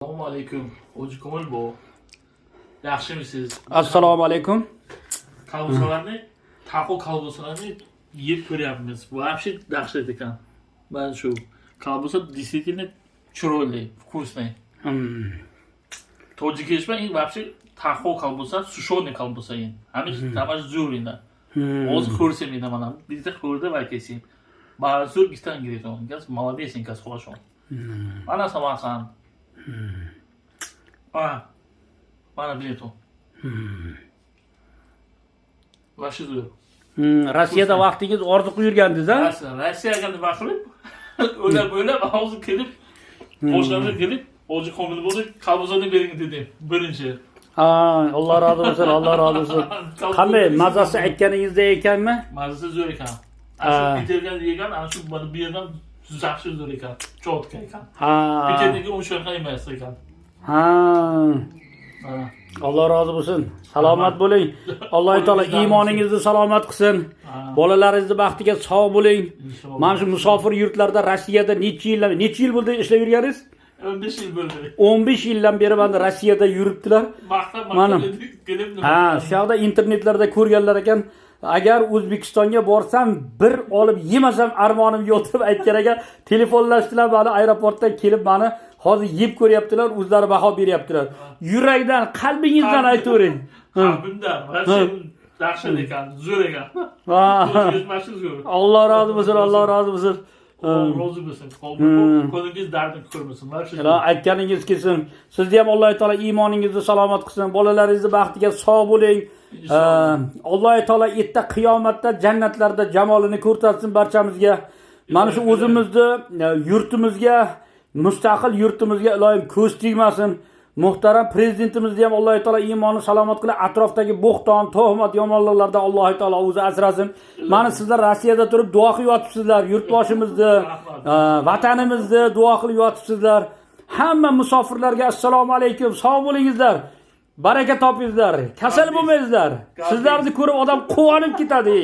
Assalomu alaykum. Hoji Komil bu. Yaxshimisiz? Assalomu alaykum. Kalbusalarni, taco kalbusalarni yeb ko'ryapmiz. Вообще dahshat ekan. Mana shu kalbusa действительно chiroyli, вкусный. Tojikiston in вообще taco kalbusa, сушеный kalbusa in. Hamish tamash zo'r inda. Hozir ko'rsam edi mana. Bizda ko'rdi va kesing. Ba'zi gittan gireton. Gaz молодец inkas хорошо. Mana Samarqand. Mana bileto. Vashi zo'r. Rossiyada vaqtingiz orziqib yurgandingiz, ha? Rossiyaga nima qilib? O'ylab hozir kelib, boshqalarga kelib, Hoji Komil bo'ldi, kalbusani bering dedim. Birinchi. Alloh rozi bo'lsin, Alloh rozi bo'lsin. Qanday mazasi aytganingizda ekanmi? Mazasi zo'r ekan. Ana bitirgan yegan, ana shu bu yerdan yaxshi zo'r ekan. Cho'tka ekan. Bitirdiga o'shaqa emas ekan. Alloh rozi bo'lsin. Salomat bo'ling. Alloh taolo iymoningizni salomat qilsin. Bolalaringizni baxtiga sog' bo'ling. Mana shu musofir yurtlarda Rossiyada necha yil bo'ldi ishlab yurganingiz? 15 yil bo'ldi. 15 yildan beri mana Rossiyada yuribdilar. Mana shu yoqda internetlarda ko'rganlar ekan. Agar O'zbekistonga borsam, bir olib yemasam armonim yo'q deb aytgan ekan. Telefonlashdilar, mana aeroportdan kelib meni hozir yeb ko'ryaptilar, o'zlari baho beryaptilar. Yurakdan, qalbingizdan aytavering. Qalbimdan, yaxshi ekan, zo'r ekan. Alloh rozi bo'lsin, Alloh rozi bo'lsin. Rozi bo'lsin. Qo'lingiz dardini ko'rmasin. Aytganingiz kelsin. Sizni ham Alloh taolo iymoningizni salomat qilsin. Bolalaringizni baxtiga sog' bo'ling. Alloh taolo erta qiyomatda jannatlarda jamolini ko'rsatsin barchamizga. Mana shu o'zimizni yurtimizga, mustaqil yurtimizga iloyim ko'z tegmasin. Muhtaram prezidentimizni ham Alloh taolo iymonni salomat qilib, atrofdagi bo'xton, tuhmat, yomonliklardan Alloh taolo o'zi asrasin. Mana sizlar Rossiyada turib duo qilib yotibsizlar, yurtboshimizni, vatanimizni duo qilib yotibsizlar. Hamma musofirlarga assalomu alaykum, sog' bo'lingizlar. Baraka topingizlar, kasal bo'lmaysizlar. Sizlarni ko'rib odam quvonib ketadi.